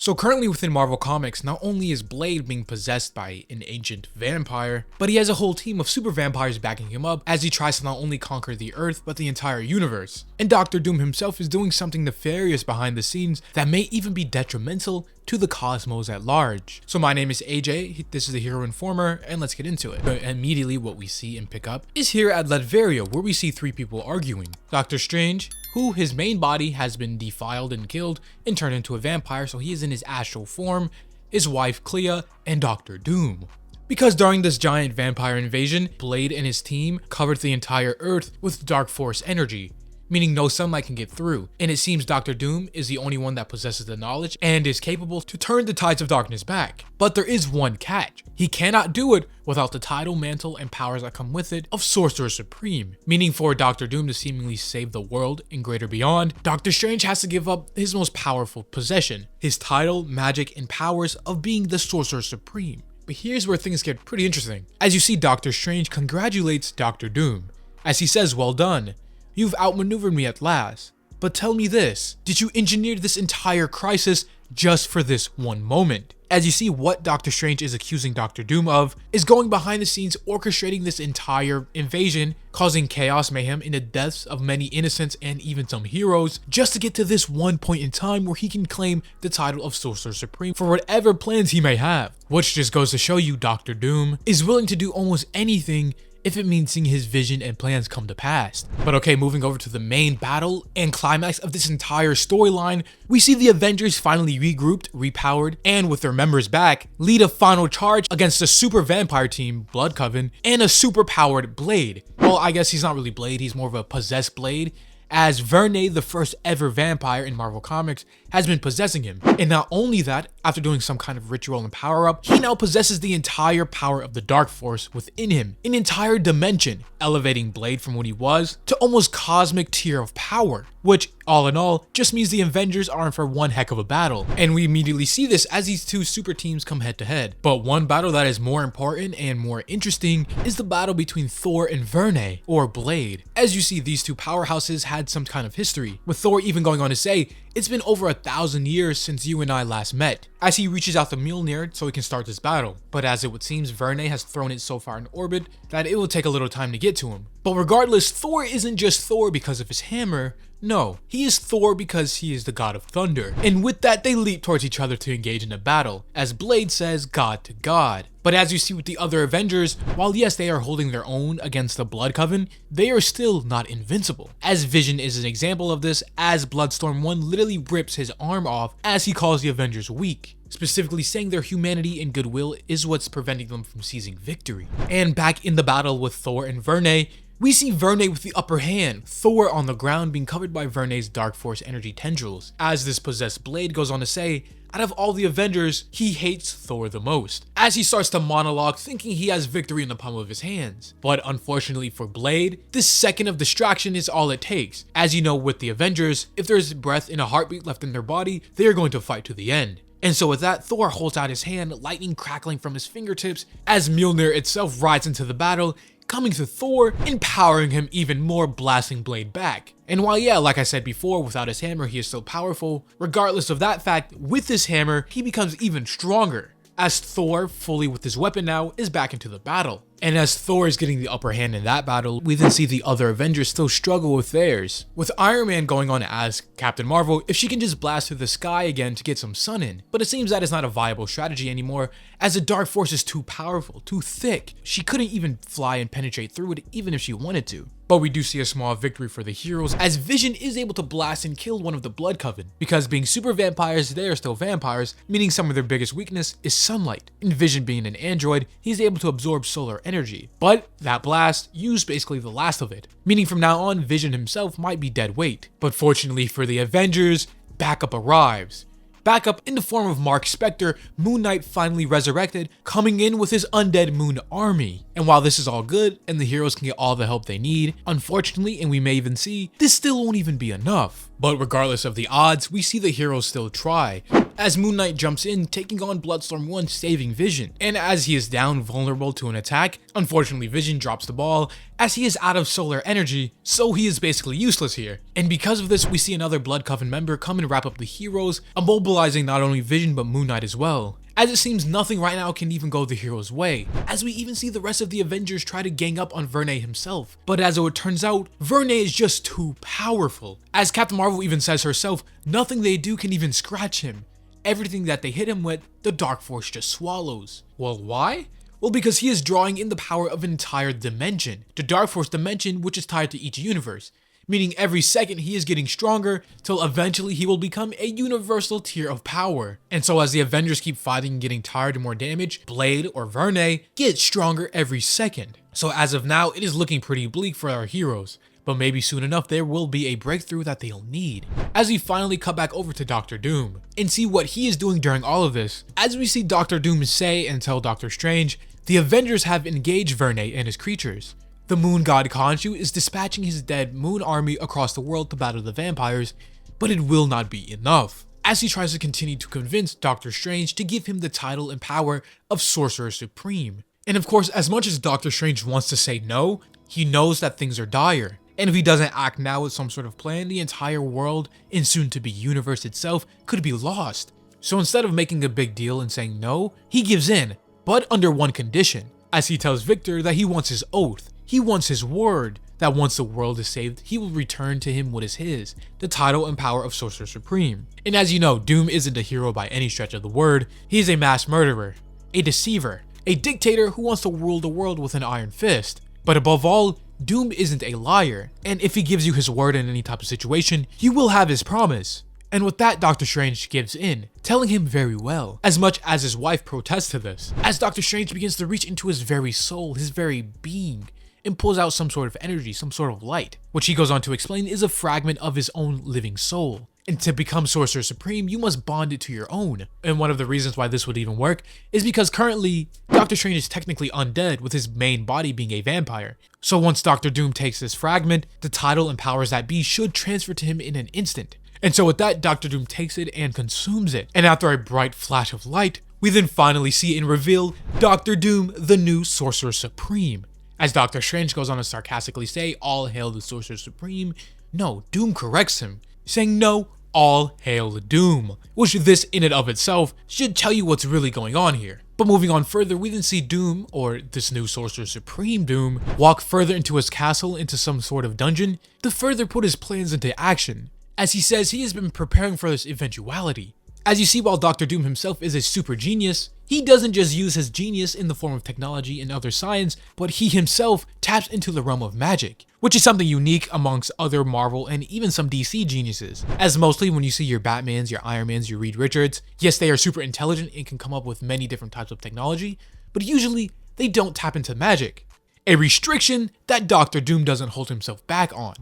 So currently within Marvel Comics, not only is Blade being possessed by an ancient vampire, but he has a whole team of super vampires backing him up as he tries to not only conquer the Earth, but the entire universe. And Doctor Doom himself is doing something nefarious behind the scenes that may even be detrimental to the cosmos at large. So my name is AJ, this is the Hero Informer, and let's get into it. But immediately what we see and pick up is here at Latveria, where we see three people arguing. Doctor Strange, who his main body has been defiled and killed and turned into a vampire, so he is in his astral form, his wife Clea, and Doctor Doom. Because during this giant vampire invasion, Blade and his team covered the entire Earth with dark force energy, meaning no sunlight can get through, and it seems Doctor Doom is the only one that possesses the knowledge and is capable to turn the tides of darkness back. But there is one catch. He cannot do it without the title, mantle, and powers that come with it of Sorcerer Supreme, meaning for Doctor Doom to seemingly save the world and greater beyond, Doctor Strange has to give up his most powerful possession, his title, magic, and powers of being the Sorcerer Supreme. But here's where things get pretty interesting. As you see, Doctor Strange congratulates Doctor Doom, as he says, "Well done. You've outmaneuvered me at last. But tell me this, did you engineer this entire crisis just for this one moment?" As you see, what Doctor Strange is accusing Doctor Doom of is going behind the scenes, orchestrating this entire invasion, causing chaos, mayhem, in the deaths of many innocents and even some heroes, just to get to this one point in time where he can claim the title of Sorcerer Supreme for whatever plans he may have. Which just goes to show you Doctor Doom is willing to do almost anything if it means seeing his vision and plans come to pass. But okay, moving over to the main battle and climax of this entire storyline, we see the Avengers finally regrouped, repowered, and with their members back, lead a final charge against a super vampire team, Blood Coven, and a super powered Blade. Well, I guess he's not really Blade, he's more of a possessed Blade, as Verne, the first ever vampire in Marvel Comics, has been possessing him. And not only that, after doing some kind of ritual and power up, he now possesses the entire power of the Dark Force within him, an entire dimension, elevating Blade from what he was to almost cosmic tier of power, which all in all just means the Avengers are in for one heck of a battle. And we immediately see this as these two super teams come head to head. But one battle that is more important and more interesting is the battle between Thor and Verne, or Blade. As you see, these two powerhouses had some kind of history, with Thor even going on to say, "It's been over 1,000 years since you and I last met," as he reaches out to Mjolnir so he can start this battle. But as it would seem, Verne has thrown it so far in orbit that it will take a little time to get to him. But regardless, Thor isn't just Thor because of his hammer. No, he is Thor because he is the god of thunder. And with that, they leap towards each other to engage in a battle, as Blade says god to god. But as you see with the other Avengers, while yes, they are holding their own against the Blood Coven, they are still not invincible. As Vision is an example of this, as Bloodstorm 1 literally rips his arm off as he calls the Avengers weak, specifically saying their humanity and goodwill is what's preventing them from seizing victory. And back in the battle with Thor and Verne, we see Verne with the upper hand, Thor on the ground being covered by Verne's Dark Force energy tendrils, as this possessed Blade goes on to say, out of all the Avengers, he hates Thor the most, as he starts to monologue thinking he has victory in the palm of his hands. But unfortunately for Blade, this second of distraction is all it takes. As you know with the Avengers, if there's breath and a heartbeat left in their body, they are going to fight to the end. And so with that, Thor holds out his hand, lightning crackling from his fingertips, as Mjolnir itself rides into the battle, coming to Thor, empowering him even more, blasting Blade back. And while yeah, like I said before, without his hammer he is still powerful, regardless of that fact, with his hammer he becomes even stronger, as Thor, fully with his weapon now, is back into the battle. And as Thor is getting the upper hand in that battle, we then see the other Avengers still struggle with theirs, with Iron Man going on to ask Captain Marvel if she can just blast through the sky again to get some sun in. But it seems that is not a viable strategy anymore, as the Dark Force is too powerful, too thick. She couldn't even fly and penetrate through it even if she wanted to. But we do see a small victory for the heroes, as Vision is able to blast and kill one of the Blood Coven, because being super vampires, they are still vampires, meaning some of their biggest weakness is sunlight. And Vision being an android, he's able to absorb solar energy. But that blast used basically the last of it, meaning from now on, Vision himself might be dead weight. But fortunately for the Avengers, backup arrives. Backup in the form of Mark Spector, Moon Knight finally resurrected, coming in with his undead moon army. And while this is all good and the heroes can get all the help they need, unfortunately, and we may even see, this still won't even be enough. But regardless of the odds, we see the heroes still try, as Moon Knight jumps in, taking on Bloodstorm 1, saving Vision. And as he is down, vulnerable to an attack, unfortunately Vision drops the ball, as he is out of solar energy, so he is basically useless here. And because of this, we see another Blood Coven member come and wrap up the heroes, immobilizing not only Vision but Moon Knight as well. As it seems nothing right now can even go the hero's way, as we even see the rest of the Avengers try to gang up on Verne himself. But as it turns out, Verne is just too powerful. As Captain Marvel even says herself, nothing they do can even scratch him. Everything that they hit him with, the Dark Force just swallows. Well, why? Well, because he is drawing in the power of an entire dimension, the Dark Force dimension, which is tied to each universe. Meaning every second he is getting stronger till eventually he will become a universal tier of power. And so as the Avengers keep fighting and getting tired and more damage, Blade or Verne gets stronger every second. So as of now, it is looking pretty bleak for our heroes. But maybe soon enough there will be a breakthrough that they'll need. As we finally cut back over to Doctor Doom and see what he is doing during all of this, as we see Doctor Doom say and tell Doctor Strange, the Avengers have engaged Verne and his creatures. The moon god Khonshu is dispatching his dead moon army across the world to battle the vampires, but it will not be enough, as he tries to continue to convince Doctor Strange to give him the title and power of Sorcerer Supreme. And of course, as much as Doctor Strange wants to say no, he knows that things are dire. And if he doesn't act now with some sort of plan, the entire world and soon-to-be universe itself could be lost. So instead of making a big deal and saying no, he gives in, but under one condition, as he tells Victor that he wants his oath. He wants his word that once the world is saved, he will return to him what is his, the title and power of Sorcerer Supreme. And as you know, Doom isn't a hero by any stretch of the word. He is a mass murderer, a deceiver, a dictator who wants to rule the world with an iron fist. But above all, Doom isn't a liar, and if he gives you his word in any type of situation, you will have his promise. And with that, Doctor Strange gives in, telling him very well, as much as his wife protests to this, as Doctor Strange begins to reach into his very soul, his very being, and pulls out some sort of energy, some sort of light, which he goes on to explain is a fragment of his own living soul. And to become Sorcerer Supreme, you must bond it to your own. And one of the reasons why this would even work is because currently, Doctor Strange is technically undead with his main body being a vampire. So once Doctor Doom takes this fragment, the title and powers that be should transfer to him in an instant. And so with that, Doctor Doom takes it and consumes it. And after a bright flash of light, we then finally see and reveal Doctor Doom, the new Sorcerer Supreme. As Doctor Strange goes on to sarcastically say, "All hail the Sorcerer Supreme," no, Doom corrects him, saying no, all hail Doom, which this in and of itself should tell you what's really going on here. But moving on further, we then see Doom, or this new Sorcerer Supreme Doom, walk further into his castle, into some sort of dungeon, to further put his plans into action, as he says he has been preparing for this eventuality. As you see, while Doctor Doom himself is a super genius, he doesn't just use his genius in the form of technology and other science, but he himself taps into the realm of magic, which is something unique amongst other Marvel and even some DC geniuses. As mostly when you see your Batmans, your Iron Mans, your Reed Richards, yes, they are super intelligent and can come up with many different types of technology, but usually they don't tap into magic. A restriction that Doctor Doom doesn't hold himself back on.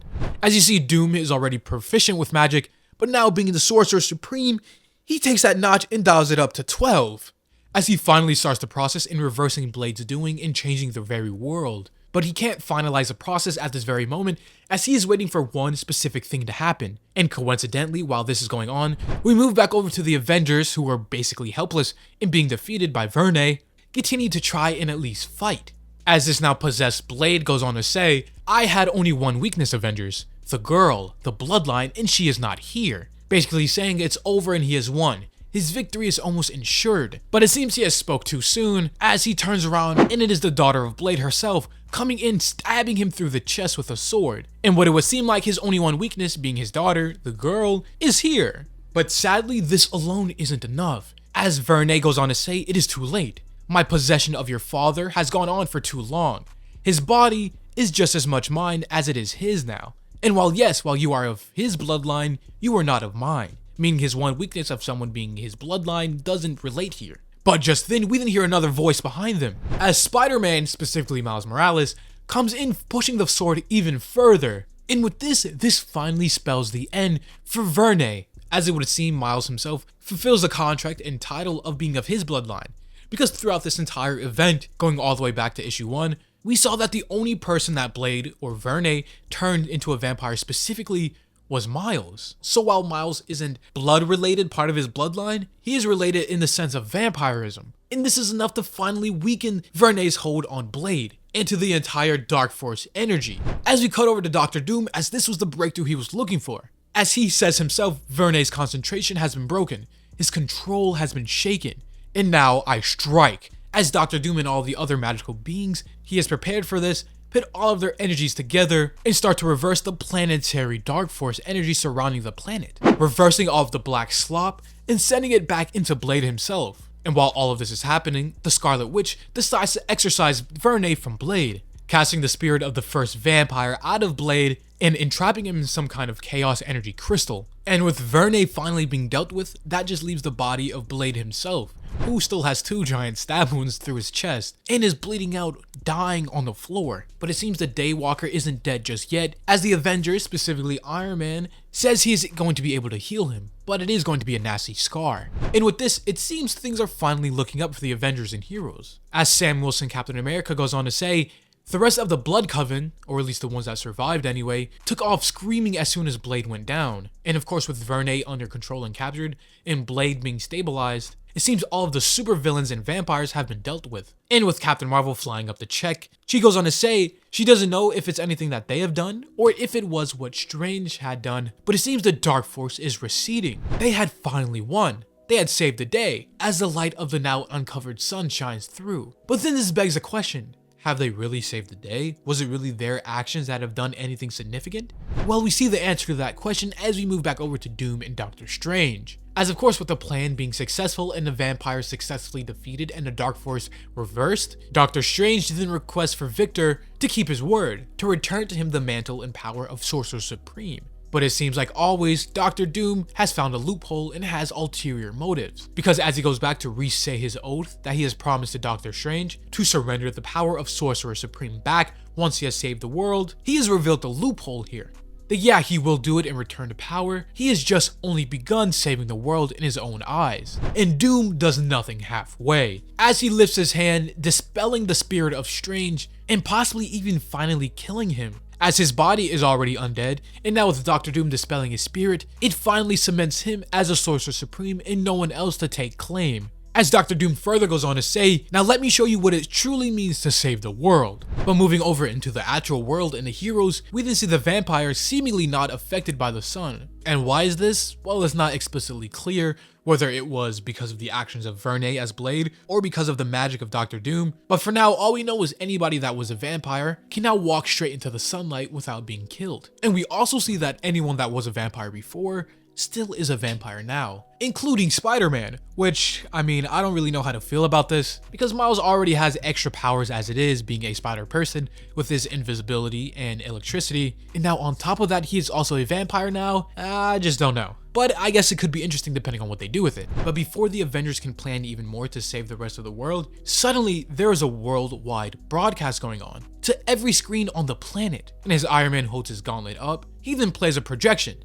As you see, Doom is already proficient with magic, but now being the Sorcerer Supreme, he takes that notch and dials it up to 12, as he finally starts the process in reversing Blade's doing and changing the very world. But he can't finalize the process at this very moment, as he is waiting for one specific thing to happen. And coincidentally, while this is going on, we move back over to the Avengers, who are basically helpless in being defeated by Verne, continue to try and at least fight. As this now possessed Blade goes on to say, "I had only one weakness, Avengers, the girl, the bloodline, and she is not here." Basically saying it's over and he has won. His victory is almost ensured, but it seems he has spoke too soon, as he turns around and it is the daughter of Blade herself coming in, stabbing him through the chest with a sword. And what it would seem like his only one weakness, being his daughter, the girl, is here. But sadly, this alone isn't enough, as Verne goes on to say, "It is too late. My possession of your father has gone on for too long. His body is just as much mine as it is his now. And while you are of his bloodline, you are not of mine," meaning his one weakness of someone being his bloodline doesn't relate here. But just then, we then hear another voice behind them, as Spider-Man, specifically Miles Morales, comes in pushing the sword even further. And with this finally spells the end for Verne, as it would seem Miles himself fulfills the contract and title of being of his bloodline. Because throughout this entire event, going all the way back to issue 1, we saw that the only person that Blade or Verne turned into a vampire specifically was Miles. So while Miles isn't blood related part of his bloodline, he is related in the sense of vampirism. And this is enough to finally weaken Vernay's hold on Blade and to the entire Dark Force energy. As we cut over to Doctor Doom, as this was the breakthrough he was looking for. As he says himself, Vernay's concentration has been broken, his control has been shaken, and now I strike. As Doctor Doom and all the other magical beings he has prepared for this, put all of their energies together and start to reverse the planetary Dark Force energy surrounding the planet, reversing all of the black slop and sending it back into Blade himself. And while all of this is happening, the Scarlet Witch decides to exorcise Vernay from Blade, casting the spirit of the first vampire out of Blade and entrapping him in some kind of chaos energy crystal. And with Vernay finally being dealt with, that just leaves the body of Blade himself, who still has 2 giant stab wounds through his chest and is bleeding out, dying on the floor. But it seems the Daywalker isn't dead just yet, as the Avengers, specifically Iron Man, says he is going to be able to heal him, but it is going to be a nasty scar. And with this, it seems things are finally looking up for the Avengers and heroes. As Sam Wilson, Captain America, goes on to say, the rest of the Blood Coven, or at least the ones that survived anyway, took off screaming as soon as Blade went down. And of course, with Vernay under control and captured, and Blade being stabilized, it seems all of the supervillains and vampires have been dealt with. And with Captain Marvel flying up the check, she goes on to say she doesn't know if it's anything that they have done, or if it was what Strange had done, but it seems the Dark Force is receding. They had finally won. They had saved the day, as the light of the now uncovered sun shines through. But then this begs a question. Have they really saved the day? Was it really their actions that have done anything significant? Well, we see the answer to that question as we move back over to Doom and Doctor Strange. As of course, with the plan being successful and the vampires successfully defeated and the Dark Force reversed, Doctor Strange then requests for Victor to keep his word, to return to him the mantle and power of Sorcerer Supreme. But it seems like always, Doctor Doom has found a loophole and has ulterior motives. Because as he goes back to re-say his oath that he has promised to Doctor Strange to surrender the power of Sorcerer Supreme back once he has saved the world, he has revealed the loophole here. That yeah, he will do it and return to power, he has just only begun saving the world in his own eyes. And Doom does nothing halfway, as he lifts his hand, dispelling the spirit of Strange and possibly even finally killing him. As his body is already undead, and now with Doctor Doom dispelling his spirit, it finally cements him as a Sorcerer Supreme and no one else to take claim. As Doctor Doom further goes on to say, now let me show you what it truly means to save the world. But moving over into the actual world and the heroes, we then see the vampires seemingly not affected by the sun. And why is this? Well, it's not explicitly clear whether it was because of the actions of Vernay as Blade or because of the magic of Doctor Doom. But for now, all we know is anybody that was a vampire can now walk straight into the sunlight without being killed. And we also see that anyone that was a vampire before still is a vampire now, including Spider-Man, which, I mean, I don't really know how to feel about this, because Miles already has extra powers as it is, being a spider person with his invisibility and electricity, and now on top of that, he is also a vampire now. I just don't know. But I guess it could be interesting depending on what they do with it. But before the Avengers can plan even more to save the rest of the world, suddenly there is a worldwide broadcast going on to every screen on the planet. And as Iron Man holds his gauntlet up, he then plays a projection.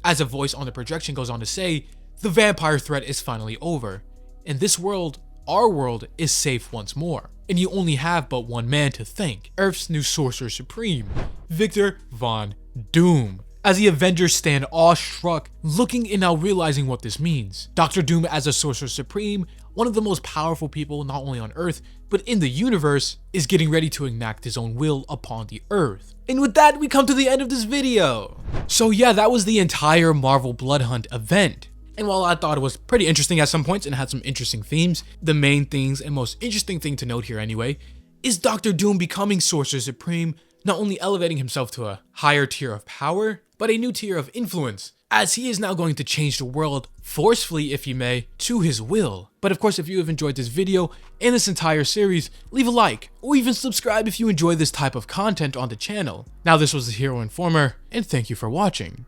As a voice on the projection goes on to say, the vampire threat is finally over. And this world, our world, is safe once more. And you only have but one man to thank, Earth's new Sorcerer Supreme, Victor Von Doom. As the Avengers stand awestruck, looking and now realizing what this means. Doctor Doom as a Sorcerer Supreme, one of the most powerful people not only on Earth, but in the universe, is getting ready to enact his own will upon the Earth. And with that, we come to the end of this video. So yeah, that was the entire Marvel Blood Hunt event. And while I thought it was pretty interesting at some points and had some interesting themes, the main things and most interesting thing to note here anyway, is Doctor Doom becoming Sorcerer Supreme, not only elevating himself to a higher tier of power, but a new tier of influence, as he is now going to change the world forcefully, if you may, to his will. But of course, if you have enjoyed this video and this entire series, leave a like, or even subscribe if you enjoy this type of content on the channel. Now, this was the Hero Informer, and thank you for watching.